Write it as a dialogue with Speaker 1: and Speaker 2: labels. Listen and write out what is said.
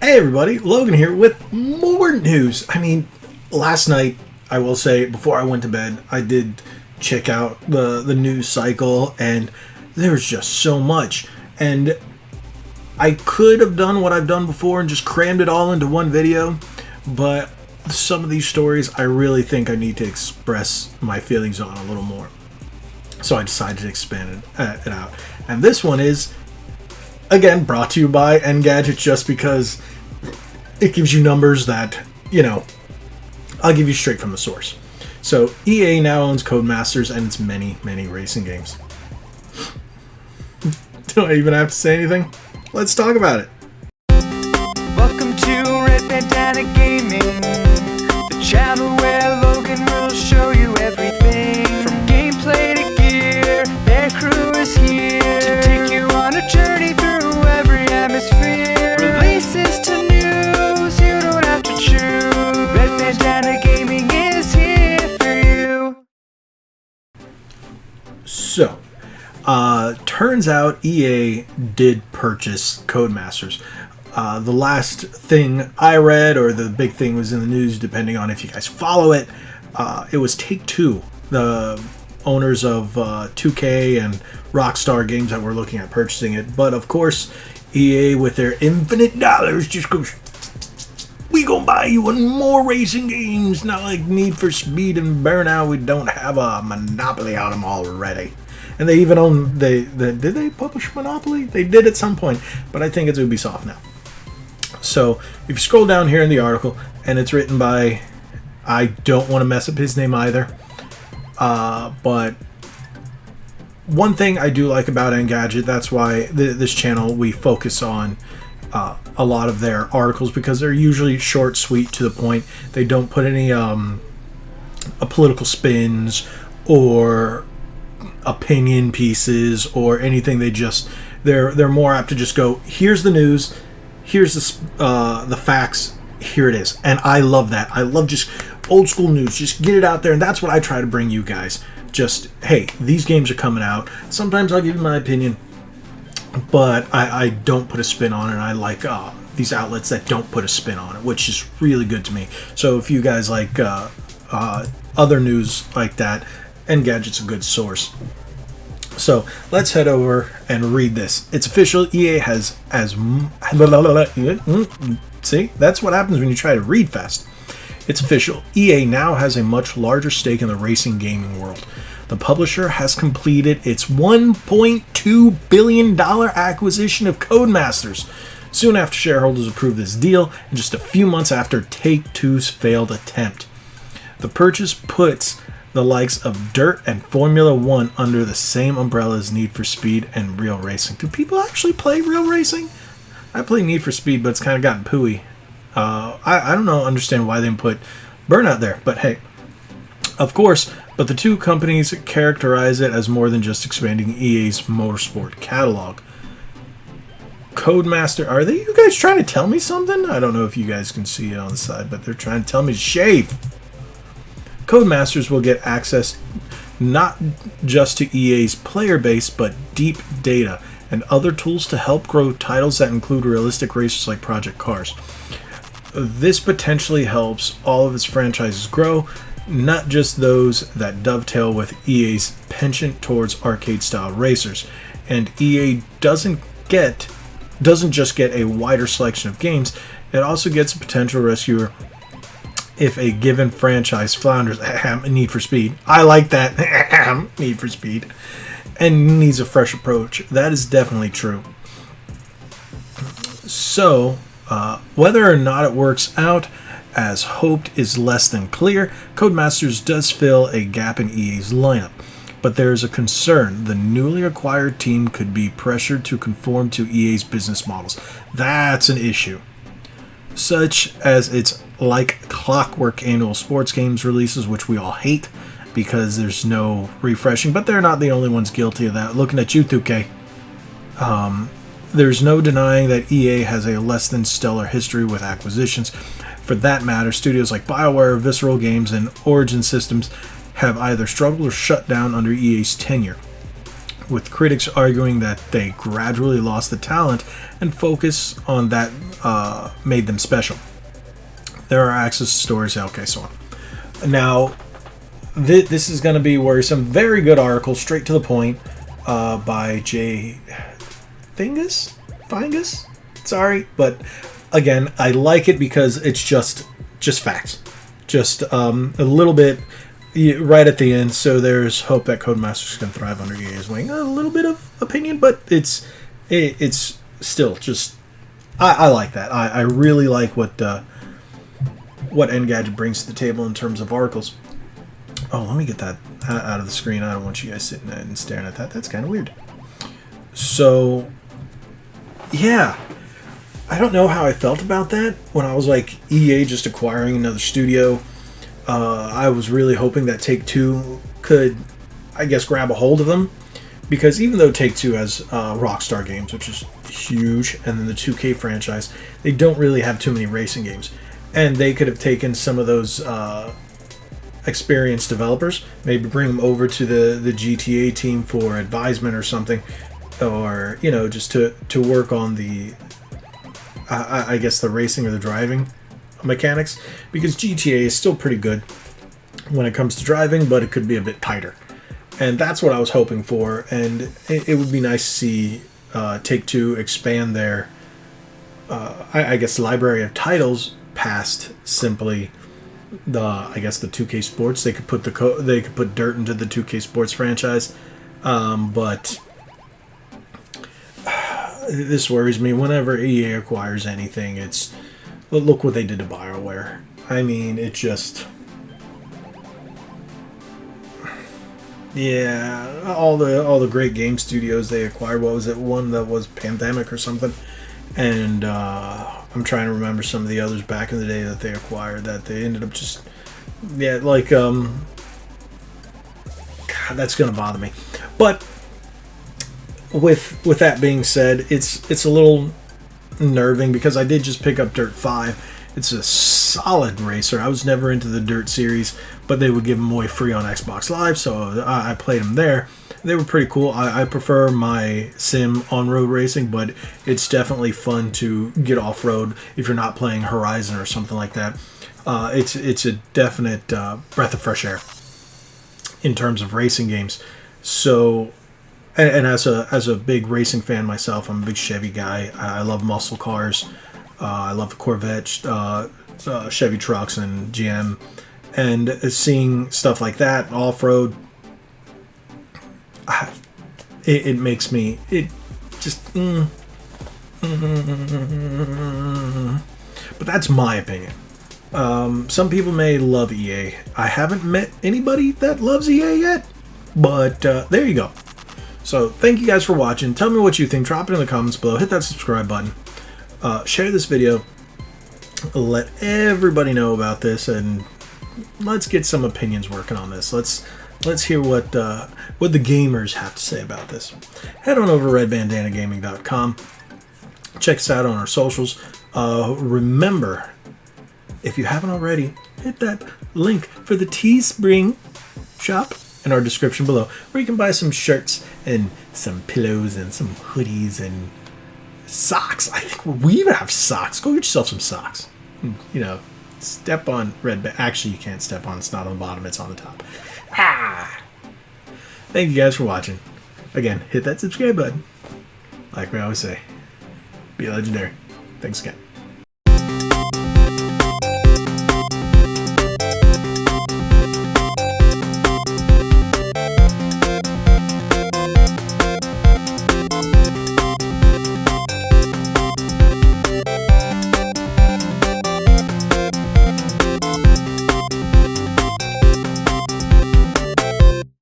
Speaker 1: Hey everybody, Logan here with more news. Last night, I will say, before I went to bed, I did check out the news cycle, and there's just so much. And I could have done what I've done before and just crammed it all into one video, but some of these stories I really think I need to express my feelings on a little more. So I decided to expand it out. And this one is, again, brought to you by Engadget, just because it gives you numbers that, I'll give you straight from the source. So EA now owns Codemasters and its many, many racing games. Do I even have to say anything? Let's talk about it.
Speaker 2: Welcome to Red Bandana Gaming, the channel where Logan will show you everything from gameplay to gear. Their crew is here to take you on a journey through every atmosphere. Releases to news, you don't have to choose. Red Bandana Gaming is here for you.
Speaker 1: So, turns out EA did purchase Codemasters. The last thing I read, or the big thing was in the news, depending on if you guys follow it, it was Take-Two, the owners of 2K and Rockstar Games, that were looking at purchasing it. But of course, EA, with their infinite dollars, just goes, we gonna buy you one more racing games, not like Need for Speed and Burnout. We don't have a monopoly on them already. And they even own, did they publish Monopoly? They did at some point, but I think it's Ubisoft now. So if you scroll down here in the article, and it's written by, I don't want to mess up his name either, but one thing I do like about Engadget, that's why this channel, we focus on a lot of their articles, because they're usually short, sweet, to the point. They don't put any political spins or opinion pieces or anything. They're more apt to just go, here's the news, here's the facts, here it is. And I love that. I love just old school news, just get it out there. And that's what I try to bring you guys. Just, hey, these games are coming out. Sometimes I'll give you my opinion, but I don't put a spin on it. And I like these outlets that don't put a spin on it, which is really good to me. So if you guys like other news like that, Engadget's a good source. So let's head over and read this. It's official. EA has see, that's what happens when you try to read fast. It's official. EA now has a much larger stake in the racing gaming world. The publisher has completed its $1.2 billion acquisition of Codemasters, soon after shareholders approved this deal, and just a few months after Take-Two's failed attempt. The purchase puts the likes of Dirt and Formula 1 under the same umbrella as Need for Speed and Real Racing. Do people actually play Real Racing? I play Need for Speed, but it's kind of gotten pooey. I don't understand why they didn't put Burnout there, but hey. Of course, but the two companies characterize it as more than just expanding EA's motorsport catalog. Codemaster, are you guys trying to tell me something? I don't know if you guys can see it on the side, but they're trying to tell me to shave. Codemasters will get access not just to EA's player base, but deep data and other tools to help grow titles that include realistic races like Project Cars. This potentially helps all of its franchises grow, not just those that dovetail with EA's penchant towards arcade-style racers. And EA doesn't just get a wider selection of games, it also gets a potential rescuer if a given franchise flounders. Need for Speed. I like that. Need for Speed. And needs a fresh approach. That is definitely true. So, whether or not it works out as hoped is less than clear. Codemasters does fill a gap in EA's lineup, but there is a concern the newly acquired team could be pressured to conform to EA's business models. That's an issue, such as its like clockwork annual sports games releases, which we all hate because there's no refreshing, but they're not the only ones guilty of that. Looking at you, 2K. There's no denying that EA has a less than stellar history with acquisitions. For that matter, studios like BioWare, Visceral Games, and Origin Systems have either struggled or shut down under EA's tenure, with critics arguing that they gradually lost the talent and focus on that made them special. There are access to stores, okay, so on. Now, this is going to be worrisome. Very good article, straight to the point, by J. Fingus? Sorry, but again, I like it because it's just facts. Just a little bit right at the end, so there's hope that Codemasters can thrive under EA's wing. A little bit of opinion, but it's still just... I like that. I really like what Engadget brings to the table in terms of articles. Oh, let me get that out of the screen. I don't want you guys sitting and staring at that. That's kind of weird. So, yeah. I don't know how I felt about that when I was like, EA just acquiring another studio. I was really hoping that Take-Two could, I guess, grab a hold of them. Because even though Take-Two has Rockstar Games, which is huge, and then the 2K franchise, they don't really have too many racing games. And they could have taken some of those experienced developers, maybe bring them over to the GTA team for advisement or something, or, you know, just to work on the, I guess, the racing or the driving mechanics, because GTA is still pretty good when it comes to driving, but it could be a bit tighter. And that's what I was hoping for, and it would be nice to see Take-Two expand their, I guess, library of titles past simply the 2K Sports. They could put they could put dirt into the 2K Sports franchise, but this worries me. Whenever EA acquires anything, it's look what they did to BioWare. I mean, it just, yeah, all the great game studios they acquired. What was it? One that was Pandemic or something, and I'm trying to remember some of the others back in the day that they acquired that they ended up just, yeah, like, God, that's gonna bother me. But with that being said, it's a little nerving because I did just pick up Dirt 5. It's a solid racer. I was never into the Dirt series, but they would give them away free on Xbox Live, so I played them there. They were pretty cool. I prefer my sim on-road racing, but it's definitely fun to get off-road if you're not playing Horizon or something like that. It's a definite breath of fresh air in terms of racing games. So, and as a big racing fan myself, I'm a big Chevy guy. I love muscle cars. I love the Corvette, Chevy trucks, and GM. And seeing stuff like that off-road, it makes me, it just, but that's my opinion. Some people may love EA. I haven't met anybody that loves EA yet, but there you go. So thank you guys for watching. Tell me what you think. Drop it in the comments below. Hit that subscribe button. Share this video. Let everybody know about this, and let's get some opinions working on this. Let's hear what the gamers have to say about this. Head on over to redbandanagaming.com. Check us out on our socials. Remember, if you haven't already, hit that link for the Teespring shop in our description below, where you can buy some shirts and some pillows and some hoodies and socks. I think we even have socks. Go get yourself some socks. You know, step on actually, you can't step on. It's not on the bottom. It's on the top. Thank you guys for watching. Again, hit that subscribe button. Like we always say, be legendary. Thanks again.